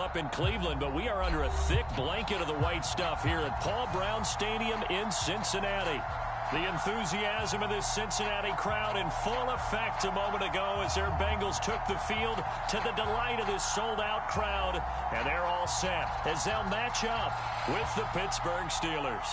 up in Cleveland, but we are under a thick blanket of the white stuff here at Paul Brown Stadium in Cincinnati. The enthusiasm of this Cincinnati crowd in full effect a moment ago as their Bengals took the field to the delight of this sold-out crowd. And they're all set as they'll match up with the Pittsburgh Steelers.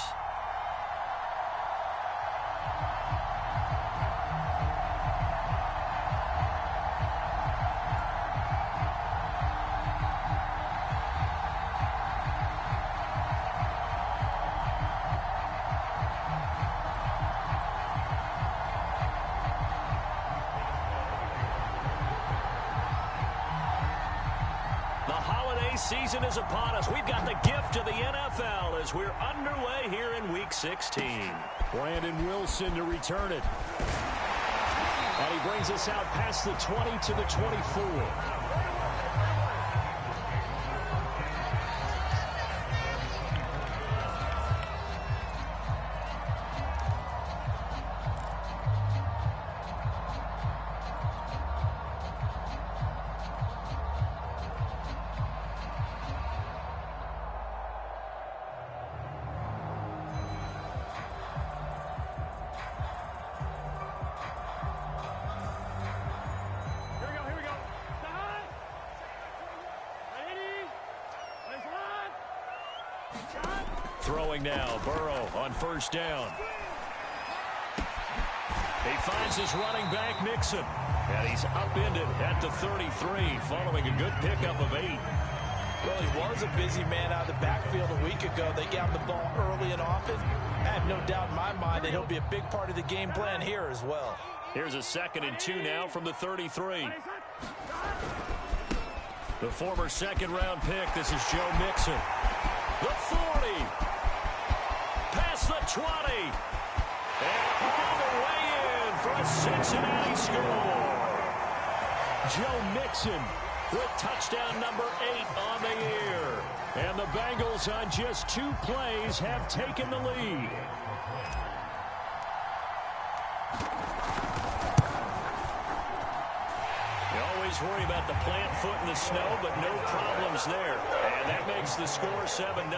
Season is upon us. We've got the gift of the NFL as we're underway here in Week 16. Brandon Wilson to return it. And he brings us out past the 20 to the 24. Throwing now, Burrow on first down. He finds his running back, Mixon. And he's upended at the 33, following a good pickup of 8. Well, he was a busy man out of the backfield a week ago. They got him the ball early and often. I have no doubt in my mind that he'll be a big part of the game plan here as well. Here's a 2nd and 2 now from the 33. The former second-round pick, this is Joe Mixon. The 40. Past the 20. And all the way in for a Cincinnati score. Joe Mixon with touchdown number 8 on the year. And the Bengals on just 2 plays have taken the lead. You always worry about the plant foot in the snow, but no problems there. And that makes the score 7-0.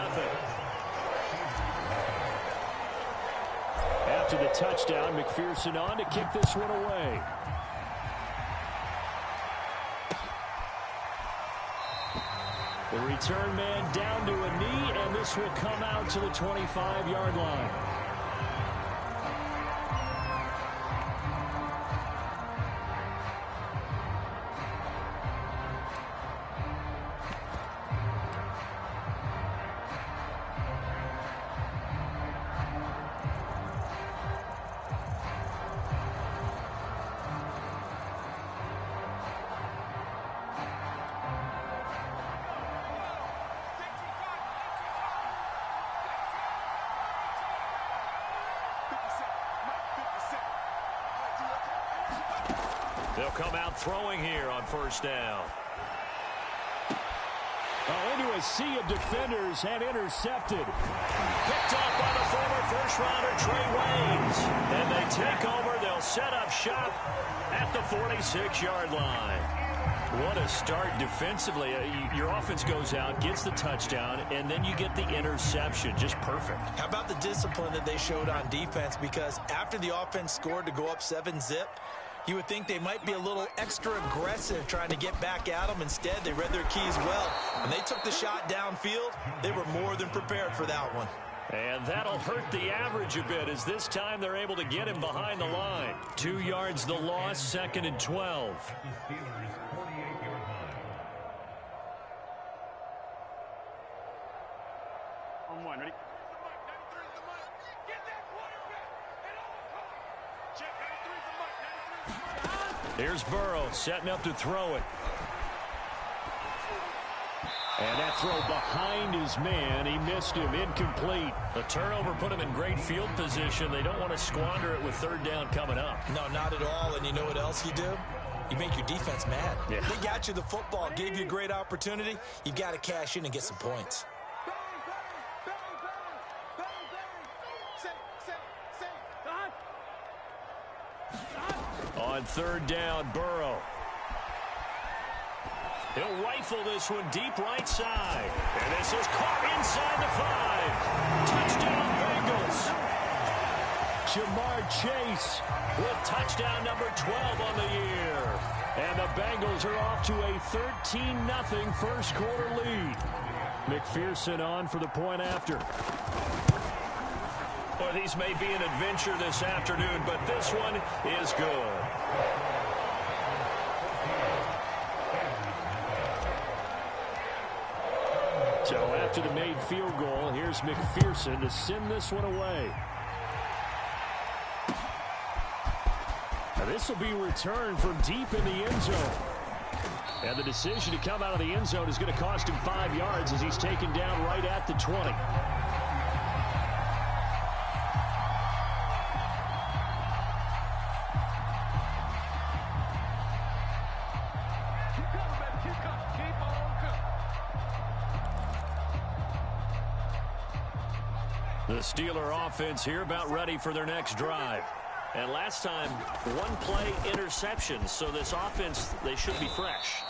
After the touchdown, McPherson on to kick this one away. The return man down to a knee, and this will come out to the 25-yard line. They'll come out throwing here on first down. Into a sea of defenders and intercepted. Picked up by the former first-rounder Trey Waynes. And they take over. They'll set up shop at the 46-yard line. What a start defensively. Your offense goes out, gets the touchdown, and then you get the interception. Just perfect. How about the discipline that they showed on defense? Because after the offense scored to go up 7-zip, you would think they might be a little extra aggressive trying to get back at them. Instead, they read their keys well. When they took the shot downfield, they were more than prepared for that one. And that'll hurt the average a bit as this time they're able to get him behind the line. 2 yards the loss, 2nd and 12. On one, ready? Here's Burrow setting up to throw it. And that throw behind his man. He missed him. Incomplete. The turnover put him in great field position. They don't want to squander it with 3rd down coming up. No, not at all. And you know what else you do? You make your defense mad. Yeah. They got you the football, gave you a great opportunity. You got to cash in and get some points. On 3rd down, Burrow. He'll rifle this one deep right side. And this is caught inside the 5. Touchdown, Bengals. Jamar Chase with touchdown number 12 on the year. And the Bengals are off to a 13-0 first quarter lead. McPherson on for the point after. Well, these may be an adventure this afternoon, but this one is good. So after the made field goal, here's McPherson to send this one away. Now this will be returned from deep in the end zone. And the decision to come out of the end zone is going to cost him 5 yards as he's taken down right at the 20. The Steeler offense here about ready for their next drive. And last time, one play interception. So this offense, they should be fresh.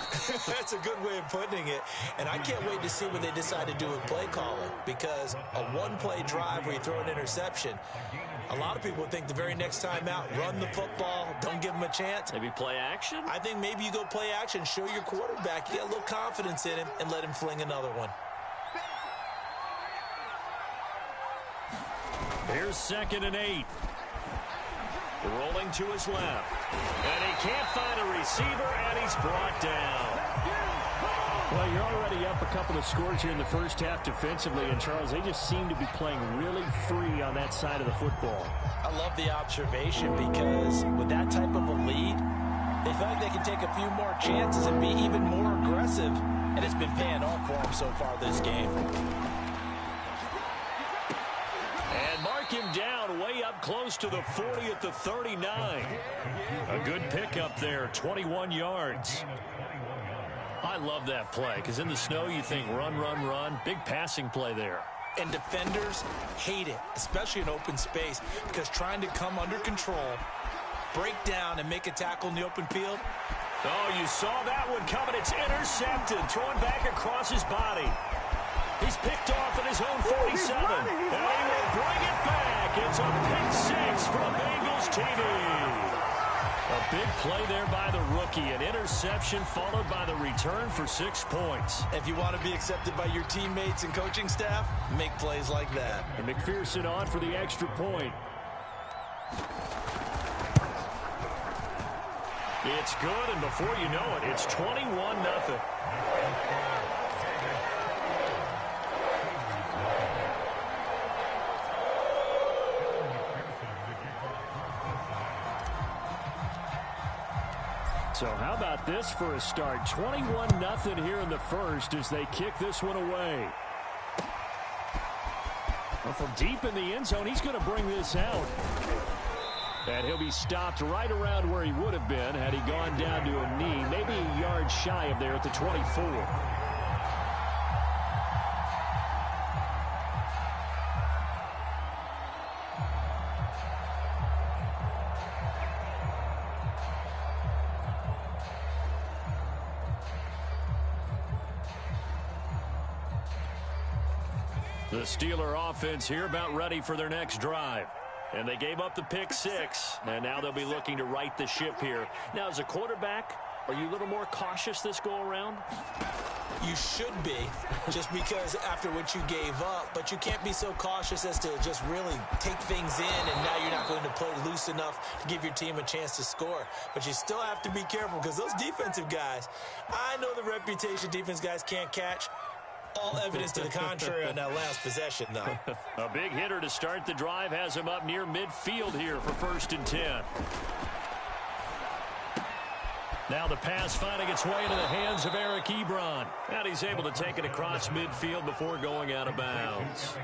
That's a good way of putting it. And I can't wait to see what they decide to do with play calling. Because a one-play drive where you throw an interception, a lot of people think the very next time out, run the football, don't give them a chance. Maybe play action? I think maybe you go play action, show your quarterback. You got a little confidence in him, and let him fling another one. Here's 2nd and 8. Rolling to his left. And he can't find a receiver, and he's brought down. Well, you're already up a couple of scores here in the first half defensively, and Charles, they just seem to be playing really free on that side of the football. I love the observation because with that type of a lead, they feel like they can take a few more chances and be even more aggressive, and it's been paying off for them so far this game. And mark him down way up close to the 40 at the 39. A good pickup there, 21 yards. I love that play because in the snow you think run, run, run. Big passing play there. And defenders hate it, especially in open space, because trying to come under control, break down, and make a tackle in the open field. Oh, you saw that one coming. It's intercepted, throwing back across his body. He's picked off at his own 47. And he will bring it back. It's a pick 6 for the Bengals TD. A big play there by the rookie. An interception followed by the return for 6 points. If you want to be accepted by your teammates and coaching staff, make plays like that. And McPherson on for the extra point. It's good, and before you know it, it's 21-0. So how about this for a start? 21-0 here in the first as they kick this one away. Well, from deep in the end zone, he's going to bring this out. And he'll be stopped right around where he would have been had he gone down to a knee, maybe a yard shy of there at the 24. The Steeler offense here about ready for their next drive. And they gave up the pick 6, and now they'll be looking to right the ship here. Now, as a quarterback, are you a little more cautious this go-around? You should be, just because after what you gave up, but you can't be so cautious as to just really take things in, and now you're not going to play loose enough to give your team a chance to score. But you still have to be careful because those defensive guys, I know the reputation defense guys can't catch. All evidence to the contrary on that last possession, though. A big hitter to start the drive has him up near midfield here for 1st and 10. Now the pass finding its way into the hands of Eric Ebron. And he's able to take it across midfield before going out of bounds.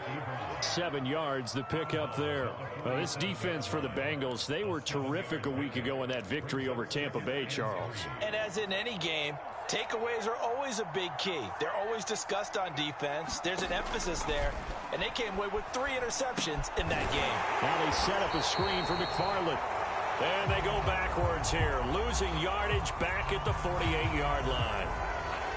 7 yards, the pickup there. Well, this defense for the Bengals, they were terrific a week ago in that victory over Tampa Bay, Charles. And as in any game, takeaways are always a big key. They're always discussed on defense. There's an emphasis there. And they came away with 3 interceptions in that game. Now they set up a screen for McFarland. And they go backwards here, losing yardage back at the 48-yard line.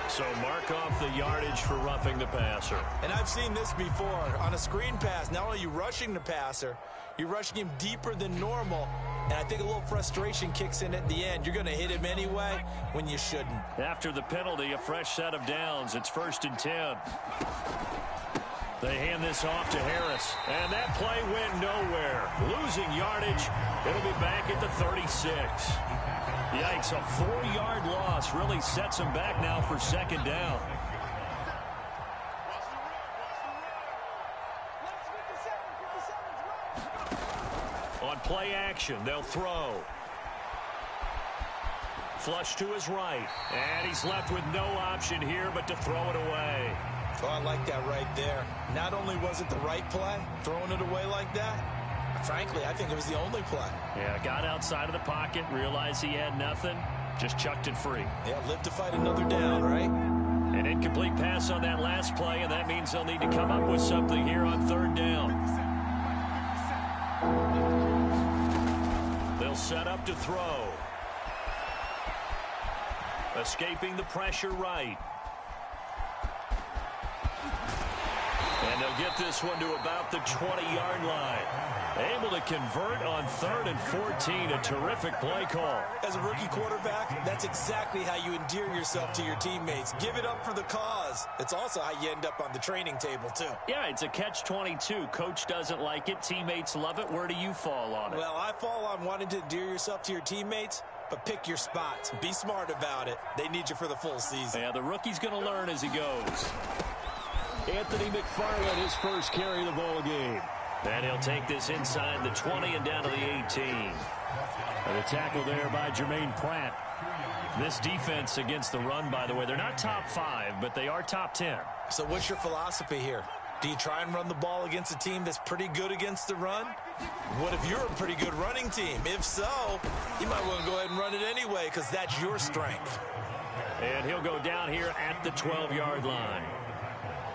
So mark off the yardage for roughing the passer. And I've seen this before. On a screen pass, not only are you rushing the passer, you're rushing him deeper than normal. And I think a little frustration kicks in at the end. You're going to hit him anyway when you shouldn't. After the penalty, a fresh set of downs. It's 1st and 10. They hand this off to Harris. And that play went nowhere. Losing yardage. It'll be back at the 36. Yikes, a 4-yard loss really sets them back now for 2nd down. On play action, they'll throw. Flush to his right. And he's left with no option here but to throw it away. Oh, I like that right there. Not only was it the right play, throwing it away like that, frankly, I think it was the only play. Yeah, got outside of the pocket, realized he had nothing, just chucked it free. Yeah, live to fight another down, right? An incomplete pass on that last play, and that means they'll need to come up with something here on 3rd down. They'll set up to throw. Escaping the pressure right. And they'll get this one to about the 20-yard line. Able to convert on 3rd and 14. A terrific play call. As a rookie quarterback, that's exactly how you endear yourself to your teammates. Give it up for the cause. It's also how you end up on the training table, too. Yeah, it's a catch-22. Coach doesn't like it. Teammates love it. Where do you fall on it? Well, I fall on wanting to endear yourself to your teammates, but pick your spots. Be smart about it. They need you for the full season. Yeah, the rookie's going to learn as he goes. Anthony McFarland, his first carry of the ball game. And he'll take this inside the 20 and down to the 18. And a tackle there by Jermaine Pratt. This defense against the run, by the way, they're not top 5, but they are top 10. So what's your philosophy here? Do you try and run the ball against a team that's pretty good against the run? What if you're a pretty good running team? If so, you might want to go ahead and run it anyway because that's your strength. And he'll go down here at the 12-yard line.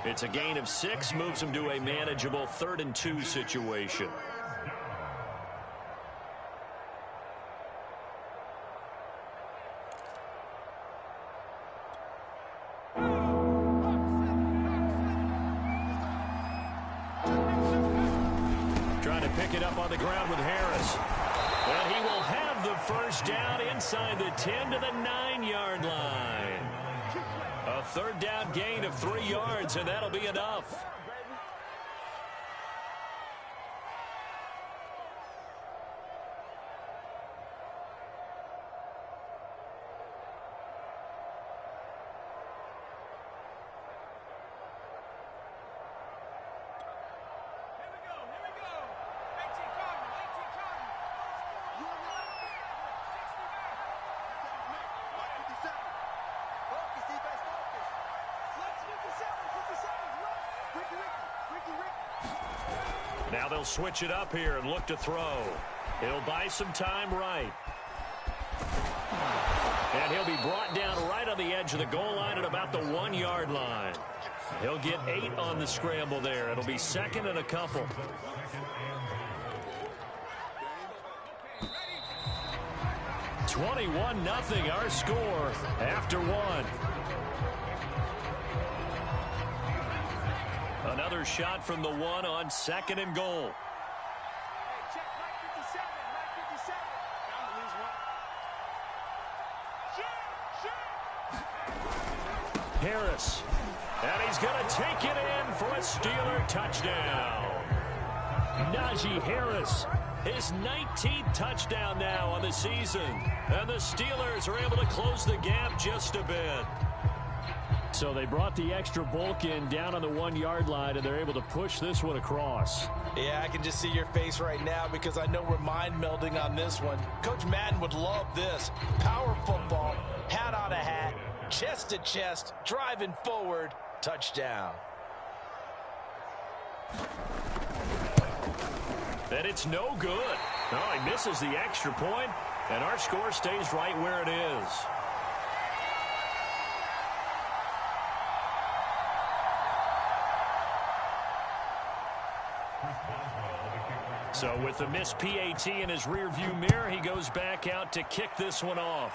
It's a gain of 6, moves him to a manageable 3rd and 2 situation. Trying to pick it up on the ground with Harris. And he will have the first down inside the 10 to the 9-yard line. A 3rd down gain of 3 yards, and that'll be enough. Now they'll switch it up here and look to throw. He'll buy some time right. And he'll be brought down right on the edge of the goal line at about the 1-yard line. He'll get 8 on the scramble there. It'll be 2nd and a couple. (21-0) our score after 1. Another shot from the 1 on 2nd and goal. Harris. And he's going to take it in for a Steeler touchdown. Najee Harris, his 19th touchdown now on the season. And the Steelers are able to close the gap just a bit. So they brought the extra bulk in down on the 1-yard line, and they're able to push this one across. Yeah, I can just see your face right now because I know we're mind melding on this one. Coach Madden would love this. Power football, hat on a hat, chest to chest, driving forward, touchdown. And it's no good. Oh, he misses the extra point, and our score stays right where it is. So with the missed PAT in his rearview mirror, he goes back out to kick this one off.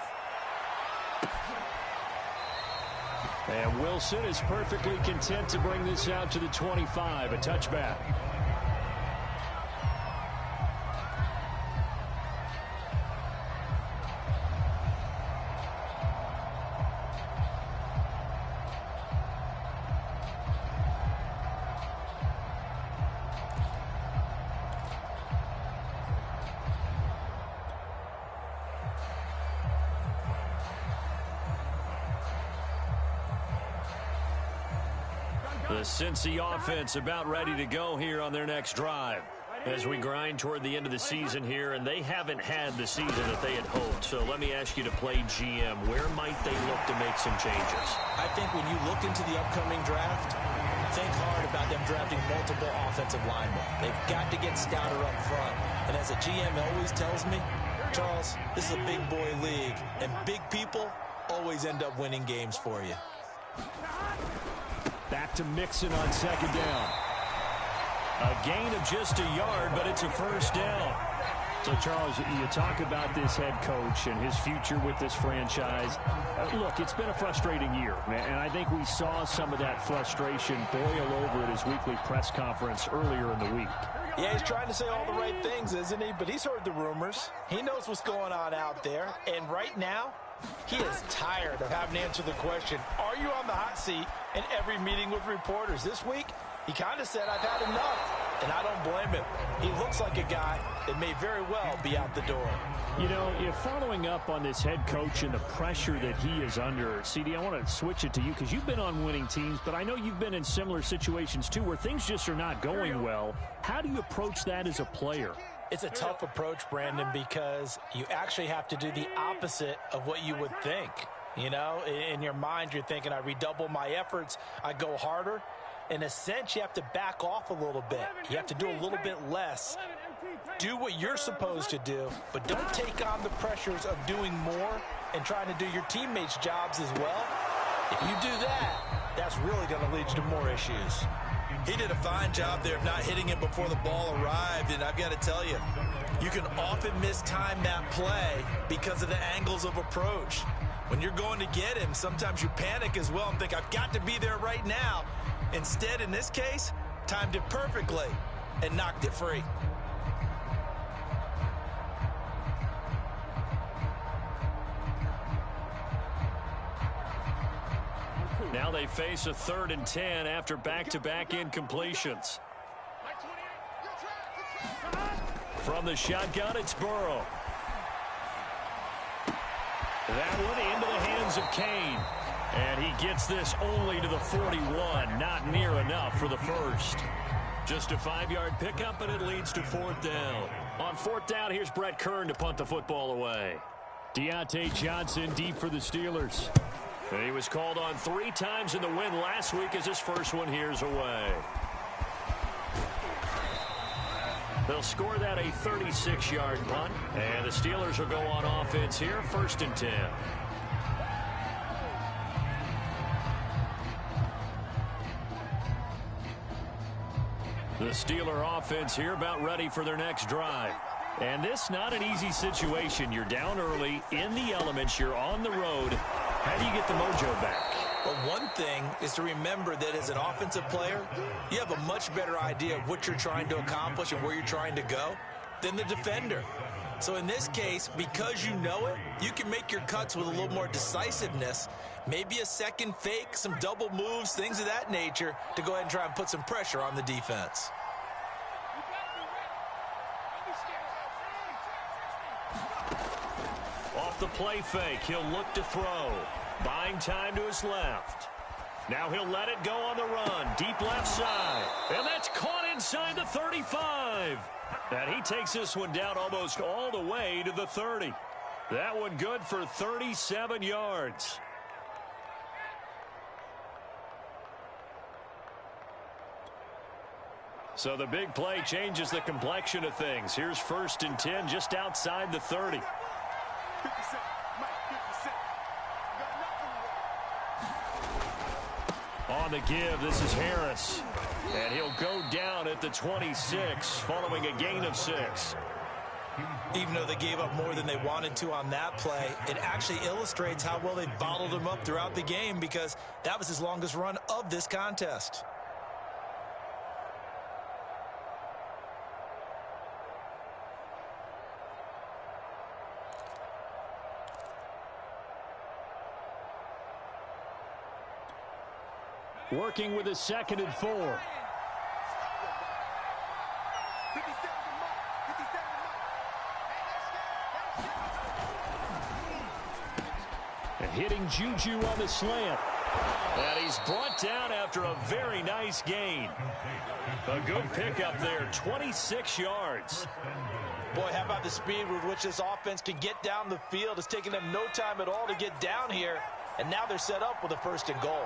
And Wilson is perfectly content to bring this out to the 25, a touchback. The Cincy offense about ready to go here on their next drive. As we grind toward the end of the season here, and they haven't had the season that they had hoped. So let me ask you to play GM. Where might they look to make some changes? I think when you look into the upcoming draft, think hard about them drafting multiple offensive linemen. They've got to get stouter up front. And as a GM always tells me, Charles, this is a big boy league, and big people always end up winning games for you. Back to Mixon on second down. A gain of just a yard, but it's a first down. So, Charles, you talk about this head coach and his future with this franchise. Look, it's been a frustrating year, and I think we saw some of that frustration boil over at his weekly press conference earlier in the week. Yeah, he's trying to say all the right things, isn't he? But he's heard the rumors. He knows what's going on out there. And right now, he is tired of having to answer the question, are you on the hot seat in every meeting with reporters? This week, he kind of said, I've had enough, and I don't blame him. He looks like a guy that may very well be out the door. You know, if following up on this head coach and the pressure that he is under, CD, I want to switch it to you because you've been on winning teams, but I know you've been in similar situations too where things just are not going well. How do you approach that as a player? It's a tough approach, Brandon, because you actually have to do the opposite of what you would think. You know, in your mind, you're thinking, I redouble my efforts, I go harder. In a sense, you have to back off a little bit. You have to do a little bit less. Do what you're supposed to do, but don't take on the pressures of doing more and trying to do your teammates' jobs as well. If you do that, that's really going to lead you to more issues. He did a fine job there of not hitting it before the ball arrived, and I've got to tell you, you can often mistime that play because of the angles of approach. When you're going to get him, sometimes you panic as well and think, I've got to be there right now. Instead, in this case, timed it perfectly and knocked it free. Now they face a 3rd and 10 after back-to-back incompletions. From the shotgun, it's Burrow. That one into the hands of Kane. And he gets this only to the 41. Not near enough for the first. Just a 5-yard pickup, and it leads to 4th down. On 4th down, here's Brett Kern to punt the football away. Deontay Johnson deep for the Steelers. And he was called on 3 times in the win last week as his first one here's away. They'll score that a 36-yard punt. And the Steelers will go on offense here, 1st and 10. The Steeler offense here about ready for their next drive. And this not an easy situation. You're down early, in the elements, you're on the road. How do you get the mojo back? Well, one thing is to remember that as an offensive player, you have a much better idea of what you're trying to accomplish and where you're trying to go than the defender. So in this case, because you know it, you can make your cuts with a little more decisiveness, maybe a second fake, some double moves, things of that nature to go ahead and try and put some pressure on the defense. Off the play fake, he'll look to throw. Buying time to his left. Now he'll let it go on the run. Deep left side. And that's caught inside the 35. And he takes this one down almost all the way to the 30. That one good for 37 yards. So the big play changes the complexion of things. Here's 1st and 10 just outside the 30. On the give, this is Harris. And he'll go down at the 26 following a gain of 6. Even though they gave up more than they wanted to on that play, it actually illustrates how well they bottled them up throughout the game because that was his longest run of this contest. Working with a 2nd and 4. Hitting Juju on the slant. And he's brought down after a very nice gain. A good pickup there, 26 yards. Boy, how about the speed with which this offense can get down the field? It's taken them no time at all to get down here. And now they're set up with a 1st and goal.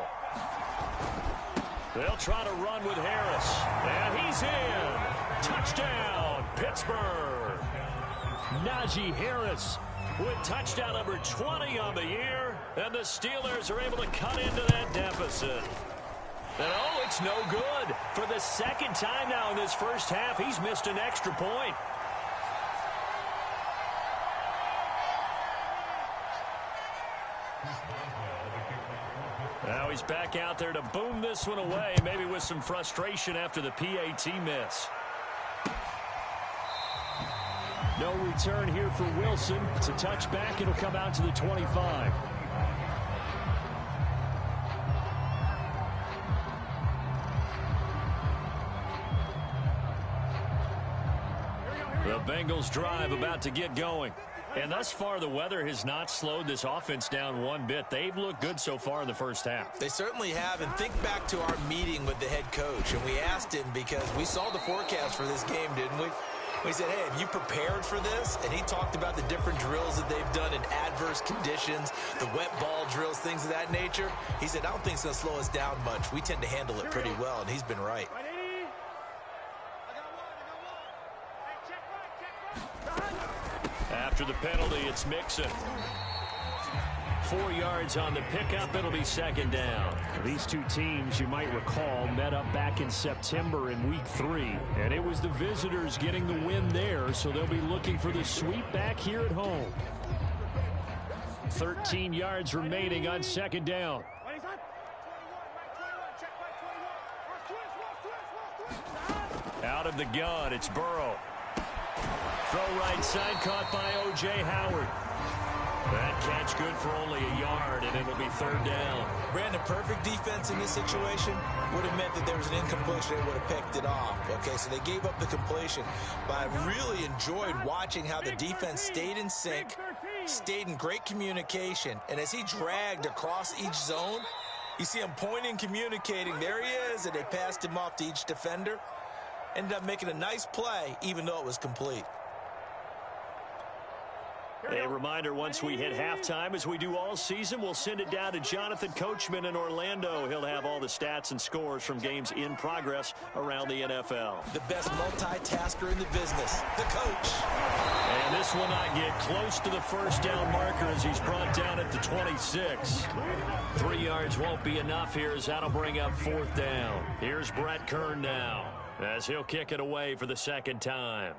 They'll try to run with Harris. And he's in. Touchdown, Pittsburgh. Najee Harris with touchdown number 20 on the year. And the Steelers are able to cut into that deficit. And oh, it's no good. For the 2nd time now in this first half, he's missed an extra point. Now he's back out there to boom this one away, maybe with some frustration after the PAT miss. No return here for Wilson. It's a touchback. It'll come out to the 25. The Bengals drive about to get going. And thus far, the weather has not slowed this offense down one bit. They've looked good so far in the first half. They certainly have. And think back to our meeting with the head coach. And we asked him because we saw the forecast for this game, didn't we? We said, hey, have you prepared for this? And he talked about the different drills that they've done in adverse conditions, the wet ball drills, things of that nature. He said, I don't think it's going to slow us down much. We tend to handle it pretty well, and he's been right. After the penalty, it's Mixon. 4 yards on the pickup. It'll be 2nd down. These two teams, you might recall, met up back in September in Week 3. And it was the visitors getting the win there, so they'll be looking for the sweep back here at home. 13 yards remaining on 2nd down. Out of the gun, it's Burrow. Throw right side, caught by O.J. Howard. That catch good for only a yard, and it'll be 3rd down. Brandon, perfect defense in this situation would have meant that there was an incompletion. They would have picked it off. Okay, so they gave up the completion. But I really enjoyed watching how the defense stayed in sync, stayed in great communication. And as he dragged across each zone, you see him pointing, communicating. There he is, and they passed him off to each defender. Ended up making a nice play, even though it was complete. A reminder, once we hit halftime, as we do all season, we'll send it down to Jonathan Coachman in Orlando. He'll have all the stats and scores from games in progress around the NFL. The best multitasker in the business, the coach. And this will not get close to the 1st down marker as he's brought down at the 26. 3 yards won't be enough here as that'll bring up 4th down. Here's Brett Kern now as he'll kick it away for the 2nd time.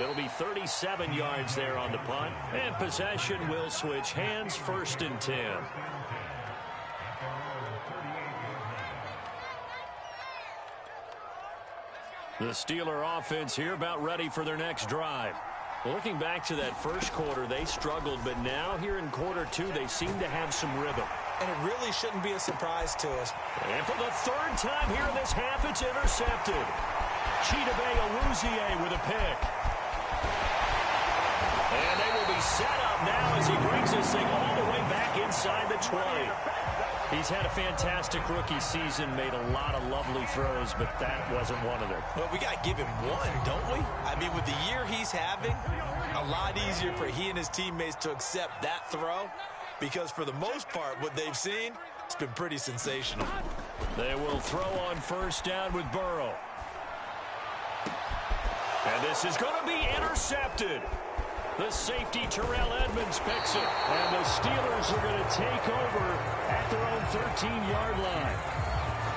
It'll be 37 yards there on the punt. And possession will switch hands, 1st and 10. The Steeler offense here about ready for their next drive. Looking back to that first quarter, they struggled, but now here in quarter 2, they seem to have some rhythm. And it really shouldn't be a surprise to us. And for the 3rd time here in this half, it's intercepted. Chidobe Awuzie with a pick. And they will be set up now as he brings this thing all the way back inside the 20. He's had a fantastic rookie season, made a lot of lovely throws, but that wasn't one of them. Well, we got to give him one, don't we? I mean, with the year he's having, a lot easier for he and his teammates to accept that throw because for the most part, what they've seen, it's been pretty sensational. They will throw on 1st down with Burrow. And this is going to be intercepted. The safety, Terrell Edmonds, picks it. And the Steelers are going to take over at their own 13-yard line.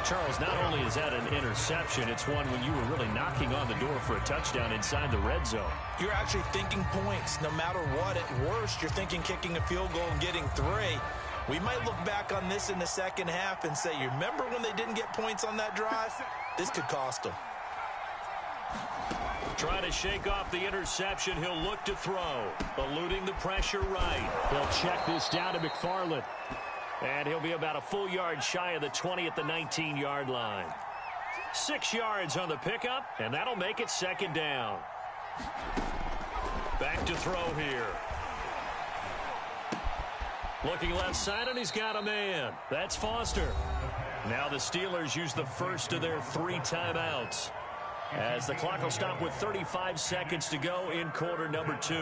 Charles, not only is that an interception, it's one when you were really knocking on the door for a touchdown inside the red zone. You're actually thinking points. No matter what, at worst, you're thinking kicking a field goal and getting 3. We might look back on this in the second half and say, you remember when they didn't get points on that drive? This could cost them. Trying to shake off the interception. He'll look to throw. Eluding the pressure right. He'll check this down to McFarland. And he'll be about a full yard shy of the 20 at the 19-yard line. 6 yards on the pickup, and that'll make it second down. Back to throw here. Looking left side, and he's got a man. That's Foster. Now the Steelers use the first of their 3 timeouts, as the clock will stop with 35 seconds to go in quarter number 2.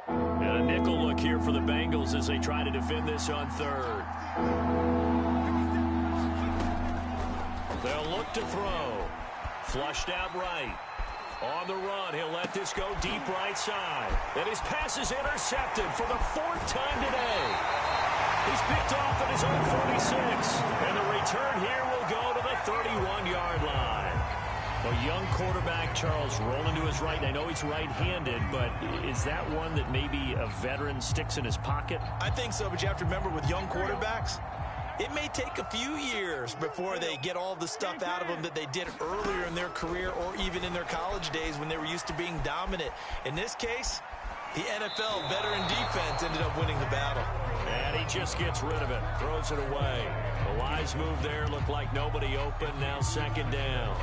And a nickel look here for the Bengals as they try to defend this on 3rd. They'll look to throw. Flushed out right. On the run, he'll let this go deep right side. And his pass is intercepted for the 4th time today. He's picked off at his own 46. And the return here will go to the 31-yard line. A young quarterback, Charles, rolling to his right. I know he's right-handed, but is that one that maybe a veteran sticks in his pocket? I think so, but you have to remember with young quarterbacks, it may take a few years before they get all the stuff out of them that they did earlier in their career or even in their college days when they were used to being dominant. In this case, the NFL veteran defense ended up winning the battle. And he just gets rid of it, throws it away. The wise move there, looked like nobody open, now second down.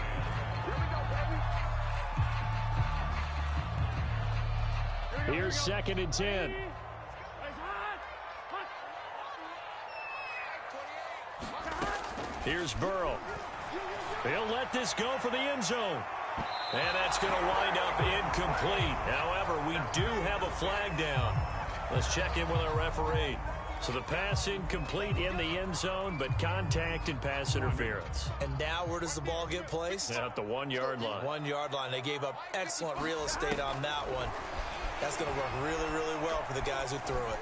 Here's 2nd and 10. Here's Burrow. He'll let this go for the end zone. And that's going to wind up incomplete. However, we do have a flag down. Let's check in with our referee. So the pass incomplete in the end zone, but contact and pass interference. And now where does the ball get placed? At the 1-yard line. 1-yard line. They gave up excellent real estate on that one. That's going to work really, really well for the guys who threw it.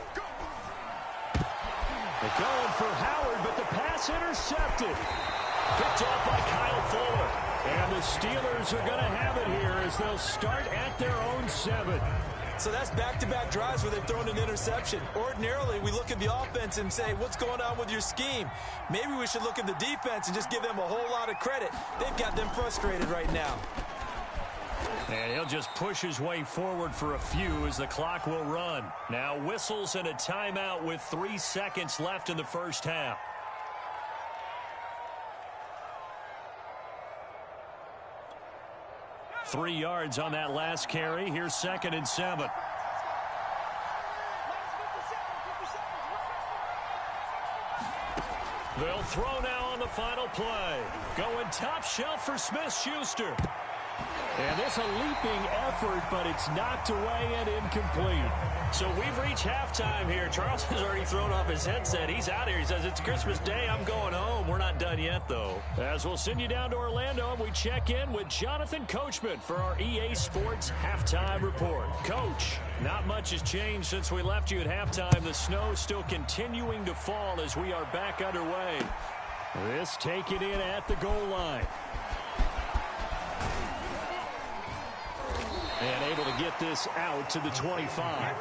They're going for Howard, but the pass intercepted. Picked off by Kyle Fuller. And the Steelers are going to have it here as they'll start at their own 7. So that's back-to-back drives where they've thrown an interception. Ordinarily, we look at the offense and say, what's going on with your scheme? Maybe we should look at the defense and just give them a whole lot of credit. They've got them frustrated right now. And he'll just push his way forward for a few as the clock will run. Now whistles and a timeout with 3 seconds left in the first half. Three yards on that last carry. Here's 2nd and 7. They'll throw now on the final play. Going top shelf for Smith-Schuster. And this a leaping effort, but it's knocked away and incomplete. So we've reached halftime here. Charles has already thrown off his headset. He's out here. He says, it's Christmas Day. I'm going home. We're not done yet, though. As we'll send you down to Orlando, and we check in with Jonathan Coachman for our EA Sports Halftime Report. Coach, not much has changed since we left you at halftime. The snow still continuing to fall as we are back underway. This taken in at the goal line. And able to get this out to the 25.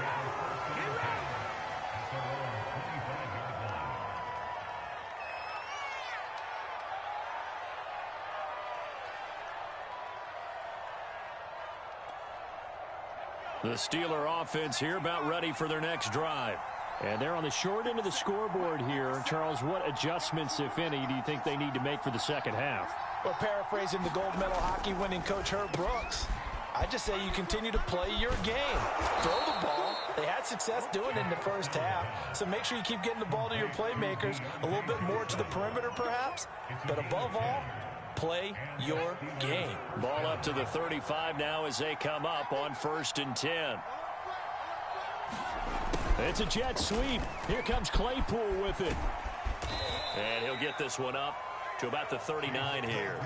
The Steeler offense here about ready for their next drive. And they're on the short end of the scoreboard here. Charles, what adjustments, if any, do you think they need to make for the second half? Well, paraphrasing the gold medal hockey winning coach Herb Brooks, I just say you continue to play your game. Throw the ball. They had success doing it in the first half. So make sure you keep getting the ball to your playmakers, a little bit more to the perimeter perhaps. But above all, play your game. Ball up to the 35 now as they come up on 1st and 10. It's a jet sweep. Here comes Claypool with it. And he'll get this one up to about the 39 here.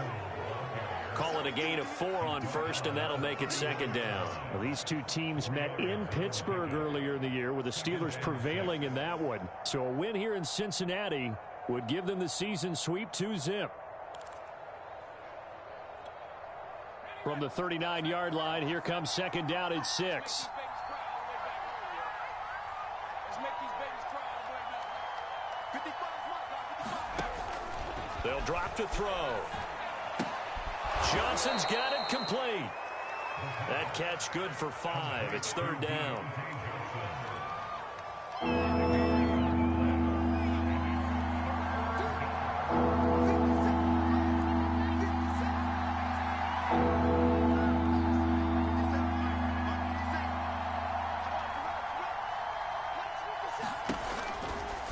Call it a gain of 4 on first, and that'll make it second down. Well, these two teams met in Pittsburgh earlier in the year, with the Steelers prevailing in that one. So a win here in Cincinnati would give them the season sweep 2-zip. From the 39-yard line, here comes second down at 6. They'll drop to throw. Johnson's got it complete. That catch good for 5. It's third down.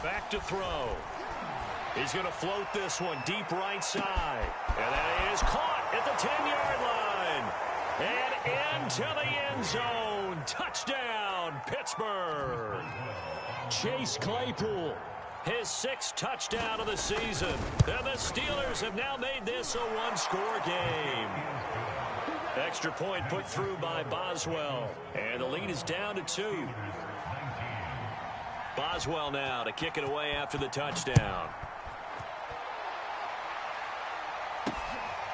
Back to throw. He's going to float this one deep right side. And that is caught at the 10-yard line. And into the end zone. Touchdown, Pittsburgh. Chase Claypool, his 6th touchdown of the season. And the Steelers have now made this a one-score game. Extra point put through by Boswell. And the lead is down to 2. Boswell now to kick it away after the touchdown.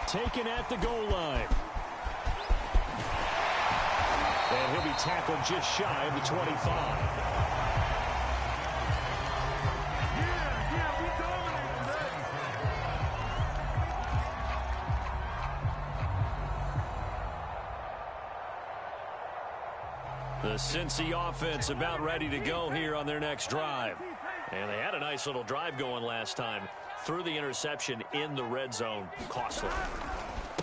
Taken at the goal line. And he'll be tackled just shy of the 25. The Cincy offense about ready to go here on their next drive. And they had a nice little drive going last time. Threw the interception in the red zone. Costly.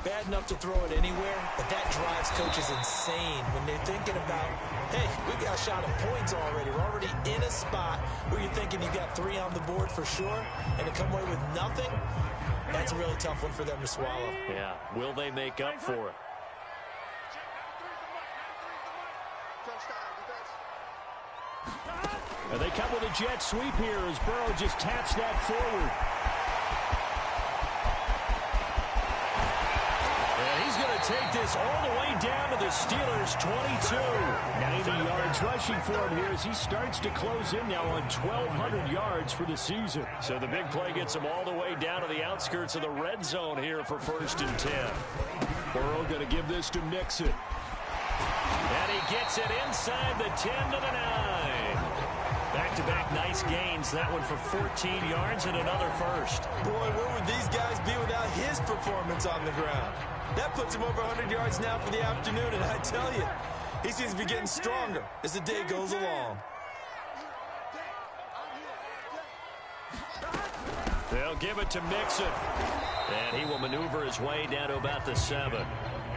Bad enough to throw it anywhere, but that drives coaches insane when they're thinking about, hey, we got a shot at points already. We're already in a spot where you're thinking you got 3 on the board for sure, and to come away with nothing, that's a really tough one for them to swallow. Yeah, will they make up for it? And they come with a jet sweep here as Burrow just taps that forward. And he's going to take this all the way down to the Steelers' 22. 90 yards rushing for him here as he starts to close in now on 1,200 yards for the season. So the big play gets him all the way down to the outskirts of the red zone here for 1st and 10. Burrow going to give this to Mixon. And he gets it inside the 10 to the 9. Back-to-back nice gains. That one for 14 yards and another first. Boy, where would these guys be without his performance on the ground? That puts him over 100 yards now for the afternoon, and I tell you, he seems to be getting stronger as the day goes along. They'll give it to Mixon. And he will maneuver his way down to about the 7.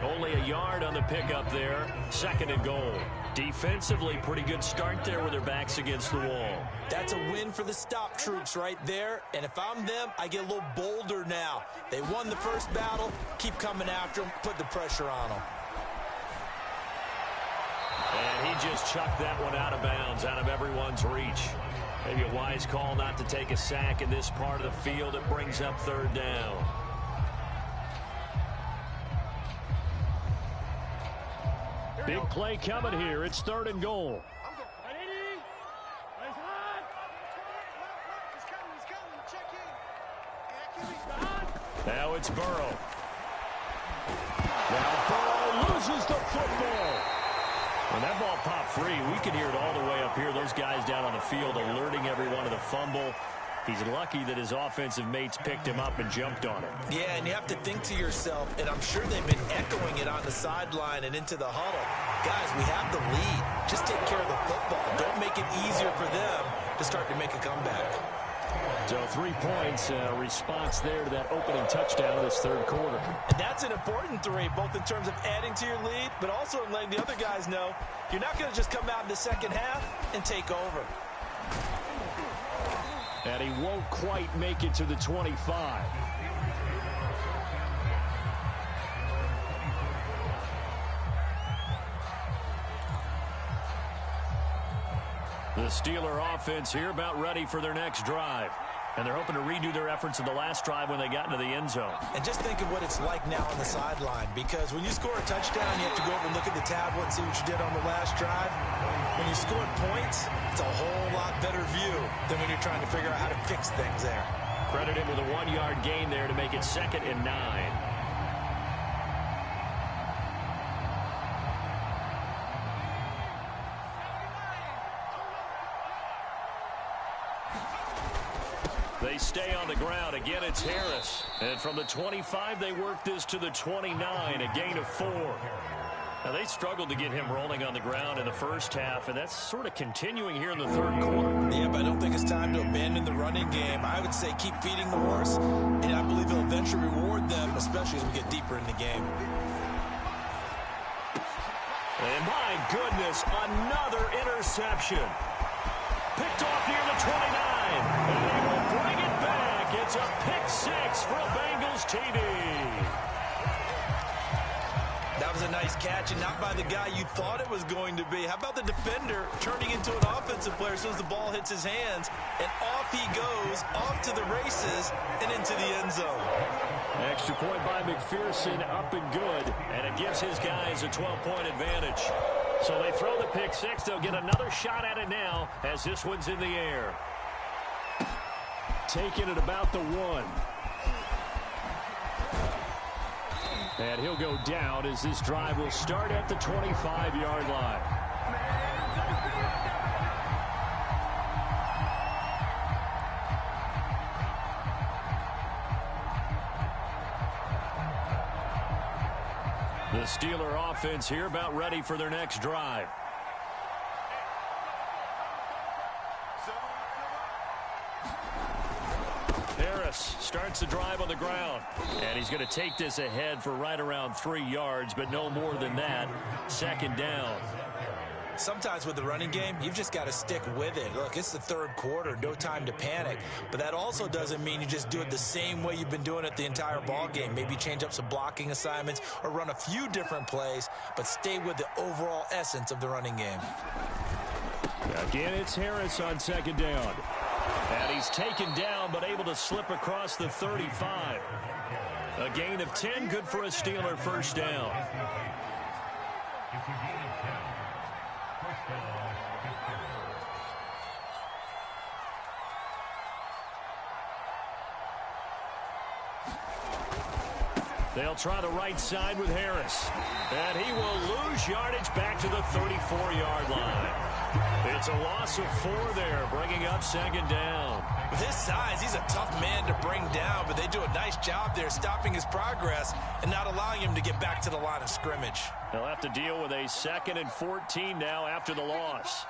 Only a yard on the pickup there. 2nd and goal. Defensively, pretty good start there with their backs against the wall. That's a win for the stop troops right there. And if I'm them, I get a little bolder now. They won the first battle. Keep coming after them. Put the pressure on them. And he just chucked that one out of bounds, out of everyone's reach. Maybe a wise call not to take a sack in this part of the field. It brings up 3rd down. Big play coming here. It's 3rd and goal. Now it's Burrow. Now Burrow loses the football. When that ball popped free, we could hear it all the way up here. Those guys down on the field alerting everyone to the fumble. He's lucky that his offensive mates picked him up and jumped on it. Yeah, and you have to think to yourself, and I'm sure they've been echoing it on the sideline and into the huddle. Guys, we have the lead. Just take care of the football. Don't make it easier for them to start to make a comeback. So 3 points, response there to that opening touchdown of this 3rd quarter. And that's an important 3, both in terms of adding to your lead, but also in letting the other guys know you're not going to just come out in the second half and take over. And he won't quite make it to the 25. The Steeler offense here about ready for their next drive. And they're hoping to redo their efforts in the last drive when they got into the end zone. And just think of what it's like now on the sideline, because when you score a touchdown, you have to go over and look at the tablet and see what you did on the last drive. When you scored points, it's a whole lot better view than when you're trying to figure out how to fix things there. Credit him with a 1-yard gain there to make it 2nd and 9. They stay on the ground. Again, it's Harris. And from the 25, they work this to the 29, a gain of 4. Now, they struggled to get him rolling on the ground in the first half, and that's sort of continuing here in the third quarter. Yeah, but I don't think it's time to abandon the running game. I would say keep feeding the horse, and I believe he'll eventually reward them, especially as we get deeper in the game. And my goodness, another interception. Picked off near the 29, and they will bring it back. It's a pick 6 for a Bengals TD. That was a nice catch, and not by the guy you thought it was going to be. How about the defender turning into an offensive player as soon as the ball hits his hands, and off he goes, off to the races, and into the end zone. Extra point by McPherson, up and good, and it gives his guys a 12-point advantage. So they throw the pick 6. They'll get another shot at it now as this one's in the air. Taking it about the 1. And he'll go down as this drive will start at the 25-yard line. The Steeler offense here about ready for their next drive. Harris starts the drive on the ground. And he's going to take this ahead for right around 3 yards, but no more than that. 2nd down. Sometimes with the running game, you've just got to stick with it. Look, it's the third quarter, no time to panic. But that also doesn't mean you just do it the same way you've been doing it the entire ball game. Maybe change up some blocking assignments or run a few different plays, but stay with the overall essence of the running game. Again, it's Harris on 2nd down. And he's taken down, but able to slip across the 35. A gain of 10, good for a Steeler 1st down. They'll try the right side with Harris. And he will lose yardage back to the 34-yard line. It's a loss of 4 there, bringing up 2nd down. With his size, he's a tough man to bring down, but they do a nice job there stopping his progress and not allowing him to get back to the line of scrimmage. They'll have to deal with a 2nd and 14 now after the loss.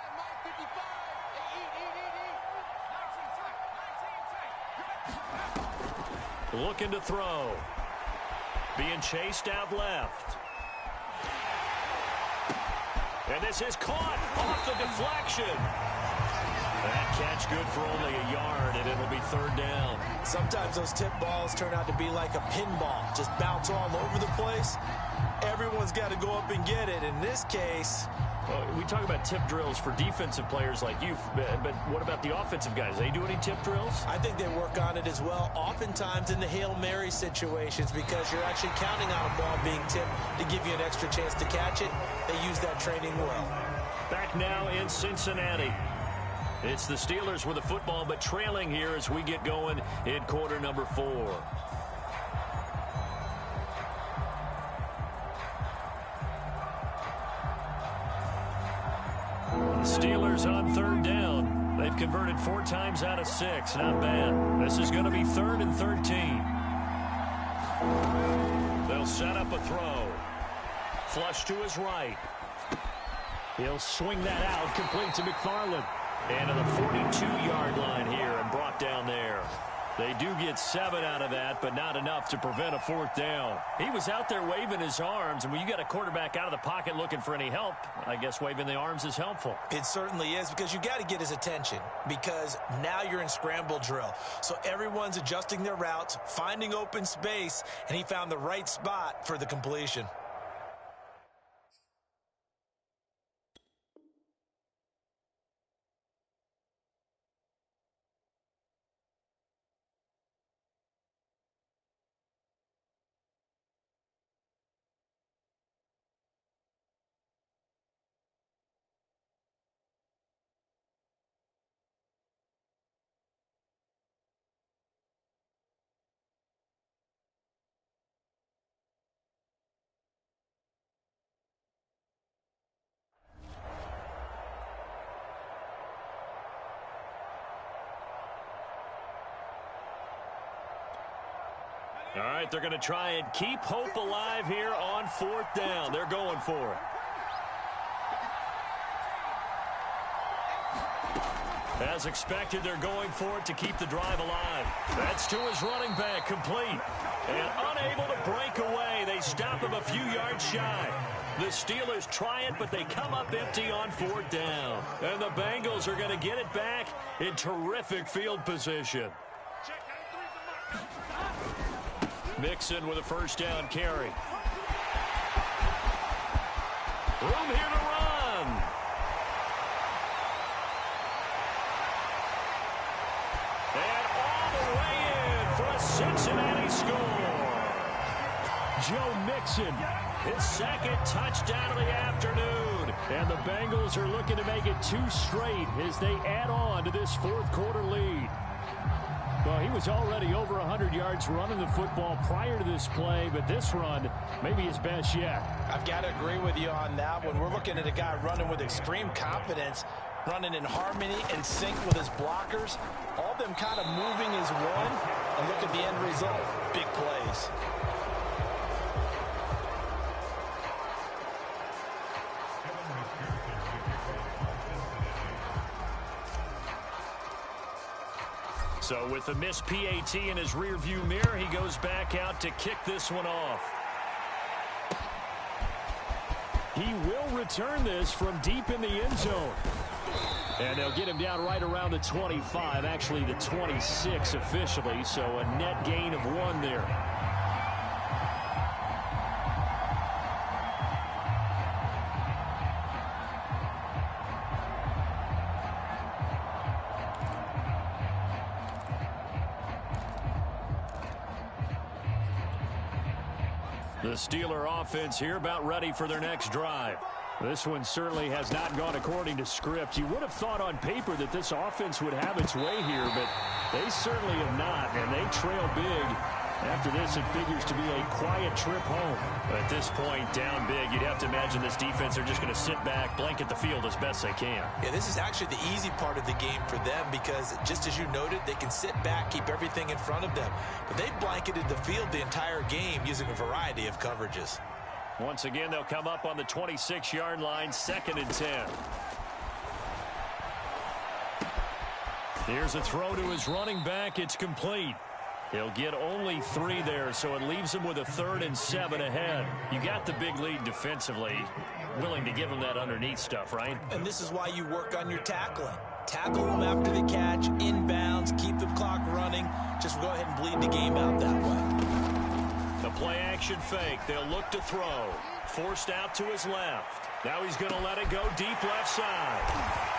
Looking to throw. Being chased out left. And this is caught off the deflection. That catch good for only a yard, and it'll be 3rd down. Sometimes those tip balls turn out to be like a pinball. Just bounce all over the place. Everyone's got to go up and get it. In this case... Well, we talk about tip drills for defensive players like you, but what about the offensive guys? They do any tip drills? I think they work on it as well, oftentimes in the Hail Mary situations, because you're actually counting on a ball being tipped to give you an extra chance to catch it. They use that training well. Back now in Cincinnati. It's the Steelers with the football, but trailing here as we get going in quarter number 4. Steelers on 3rd down. They've converted 4 times out of 6. Not bad. This is going to be 3rd and 13. They'll set up a throw. Flush to his right. He'll swing that out, complete to McFarland. And to the 42-yard line here and brought down there. They do get 7 out of that, but not enough to prevent a 4th down. He was out there waving his arms, and when you got a quarterback out of the pocket looking for any help, I guess waving the arms is helpful. It certainly is, because you got to get his attention, because now you're in scramble drill. So everyone's adjusting their routes, finding open space, and he found the right spot for the completion. All right, they're going to try and keep hope alive here on 4th down. They're going for it. As expected, they're going for it to keep the drive alive. That's to his running back, complete. And unable to break away. They stop him a few yards shy. The Steelers try it, but they come up empty on 4th down. And the Bengals are going to get it back in terrific field position. Mixon with a 1st down carry. Room here to run. And all the way in for a Cincinnati score. Joe Mixon, his 2nd touchdown of the afternoon. And the Bengals are looking to make it 2 straight as they add on to this 4th quarter lead. Well, he was already over 100 yards running the football prior to this play, but this run may be his best yet. I've got to agree with you on that one. We're looking at a guy running with extreme confidence, running in harmony and sync with his blockers, all of them kind of moving as one, and look at the end result. Big plays. So with the missed PAT in his rearview mirror, he goes back out to kick this one off. He will return this from deep in the end zone. And they'll get him down right around the 25, actually the 26 officially, so a net gain of 1 there. The Steeler offense here about ready for their next drive. This one certainly has not gone according to script. You would have thought on paper that this offense would have its way here, but they certainly have not, and they trail big. After this, it figures to be a quiet trip home. But at this point, down big, you'd have to imagine this defense are just going to sit back, blanket the field as best they can. Yeah, this is actually the easy part of the game for them because, just as you noted, they can sit back, keep everything in front of them. But they've blanketed the field the entire game using a variety of coverages. Once again, they'll come up on the 26-yard line, 2nd and 10. Here's a throw to his running back. It's complete. He'll get only 3 there, so it leaves him with a 3rd and 7 ahead. You got the big lead defensively. Willing to give him that underneath stuff, right? And this is why you work on your tackling. Tackle them after the catch, inbounds, keep the clock running. Just go ahead and bleed the game out that way. The play action fake. They'll look to throw. Forced out to his left. Now he's going to let it go deep left side.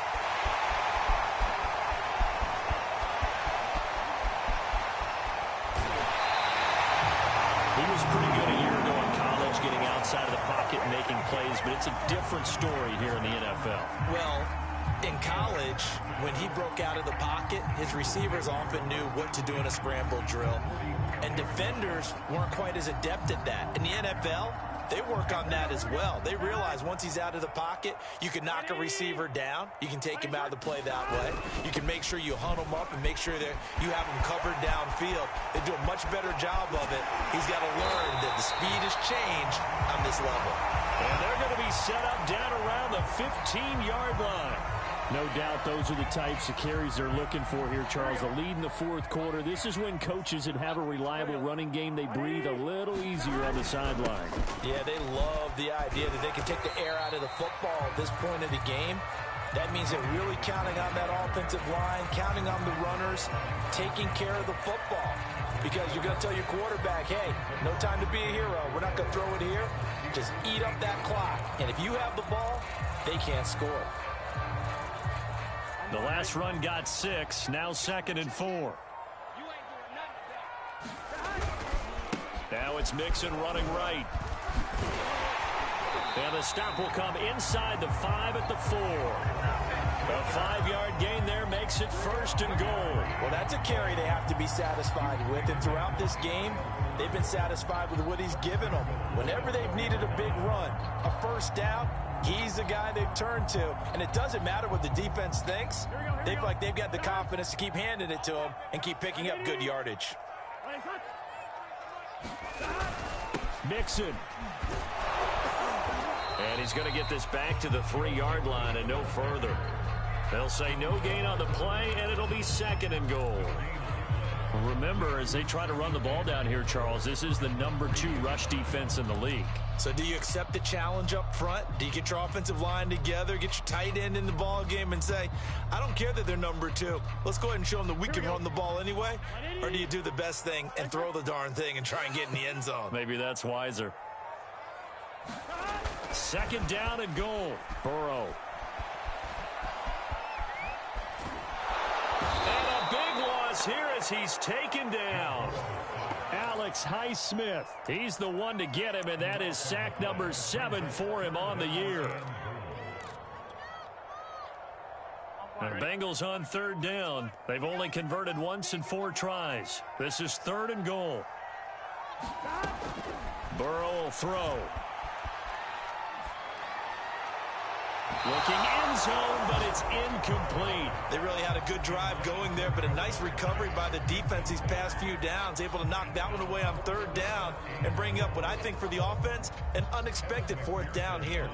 He was pretty good a year ago in college, getting outside of the pocket and making plays, but it's a different story here in the NFL. Well, in college, when he broke out of the pocket, his receivers often knew what to do in a scramble drill, and defenders weren't quite as adept at that. In the NFL, they work on that as well. They realize once he's out of the pocket, you can knock a receiver down. You can take him out of the play that way. You can make sure you hunt him up and make sure that you have him covered downfield. They do a much better job of it. He's got to learn that the speed has changed on this level. And they're going to be set up down around the 15-yard line. No doubt those are the types of carries they're looking for here, Charles. The lead in the 4th quarter. This is when coaches that have a reliable running game, they breathe a little easier on the sideline. Yeah, they love the idea that they can take the air out of the football at this point of the game. That means they're really counting on that offensive line, counting on the runners, taking care of the football. Because you're going to tell your quarterback, hey, no time to be a hero. We're not going to throw it here. Just eat up that clock. And if you have the ball, they can't score. The last run got 6, now 2nd and 4. Now it's Mixon running right. And the stop will come inside the 5 at the 4. A 5-yard gain there makes it 1st and goal. Well, that's a carry they have to be satisfied with. And throughout this game, they've been satisfied with what he's given them. Whenever they've needed a big run, a 1st down, he's the guy they've turned to. And it doesn't matter what the defense thinks. They've got the confidence to keep handing it to him and keep picking up good yardage. Mixon. And he's going to get this back to the 3-yard line and no further. They'll say no gain on the play, and it'll be 2nd and goal. Remember, as they try to run the ball down here, Charles, this is the number 2 rush defense in the league. So do you accept the challenge up front? Do you get your offensive line together, get your tight end in the ball game and say, I don't care that they're number 2. Let's go ahead and show them that we can run the ball anyway? Or do you do the best thing and throw the darn thing and try and get in the end zone? Maybe that's wiser. 2nd down and goal. Burrow. And a big loss here as he's taken down. Alex Highsmith. He's the one to get him, and that is sack number 7 for him on the year. The Bengals on 3rd down. They've only converted once in 4 tries. This is 3rd and goal. Burrow will throw. Looking end zone, but it's incomplete. They really had a good drive going there, but a nice recovery by the defense these past few downs, able to knock that one away on 3rd down and bring up what I think for the offense, an unexpected 4th down here.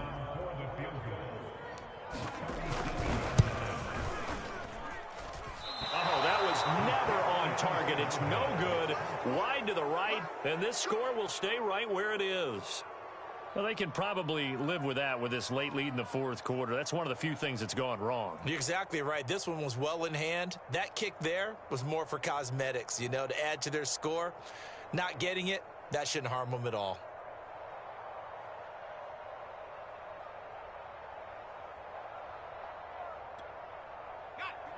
Oh, that was never on target. It's no good. Wide to the right, and this score will stay right where it is. Well, they can probably live with that with this late lead in the 4th quarter. That's one of the few things that's gone wrong. You're exactly right. This one was well in hand. That kick there was more for cosmetics, you know, to add to their score. Not getting it, that shouldn't harm them at all.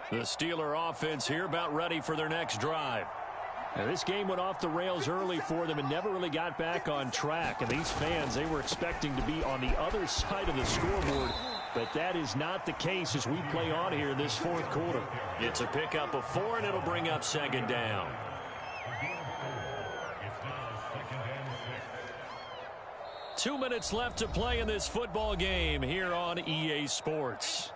The Steeler offense here about ready for their next drive. Now, this game went off the rails early for them and never really got back on track. And these fans, they were expecting to be on the other side of the scoreboard. But that is not the case as we play on here in this 4th quarter. It's a pickup of 4, and it'll bring up 2nd down. Two minutes left to play in this football game here on EA Sports.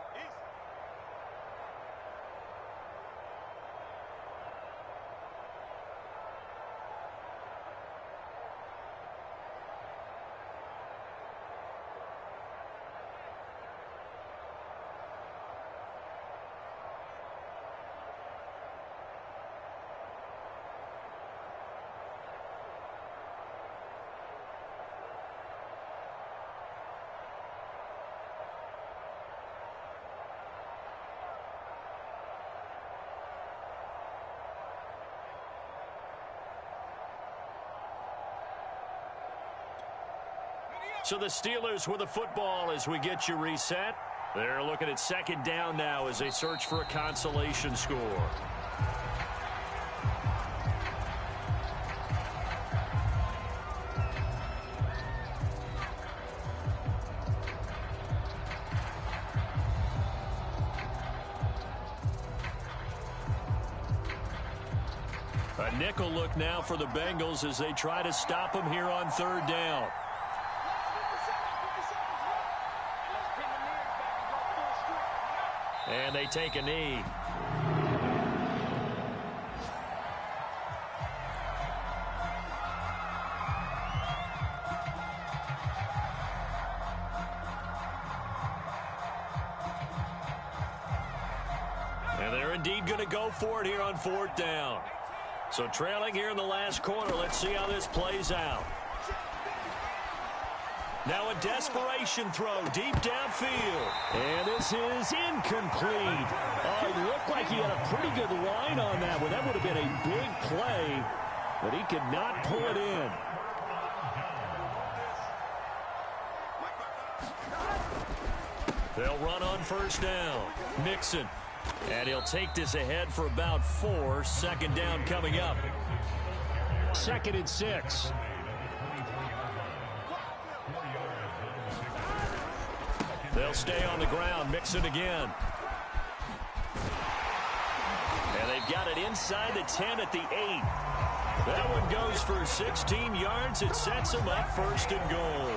So the Steelers with the football as we get you reset. They're looking at 2nd down now as they search for a consolation score. A nickel look now for the Bengals as they try to stop him here on 3rd down. And they take a knee. And they're indeed going to go for it here on 4th down. So trailing here in the last quarter. Let's see how this plays out. Now a desperation throw deep downfield. And this is incomplete. Oh, it looked like he had a pretty good line on that one. That would have been a big play, but he could not pull it in. They'll run on 1st down. Mixon. And he'll take this ahead for about 4. 2nd down coming up. 2nd and 6. They'll stay on the ground. Mixon again. And they've got it inside the 10 at the 8. That one goes for 16 yards. It sets them up 1st and goal.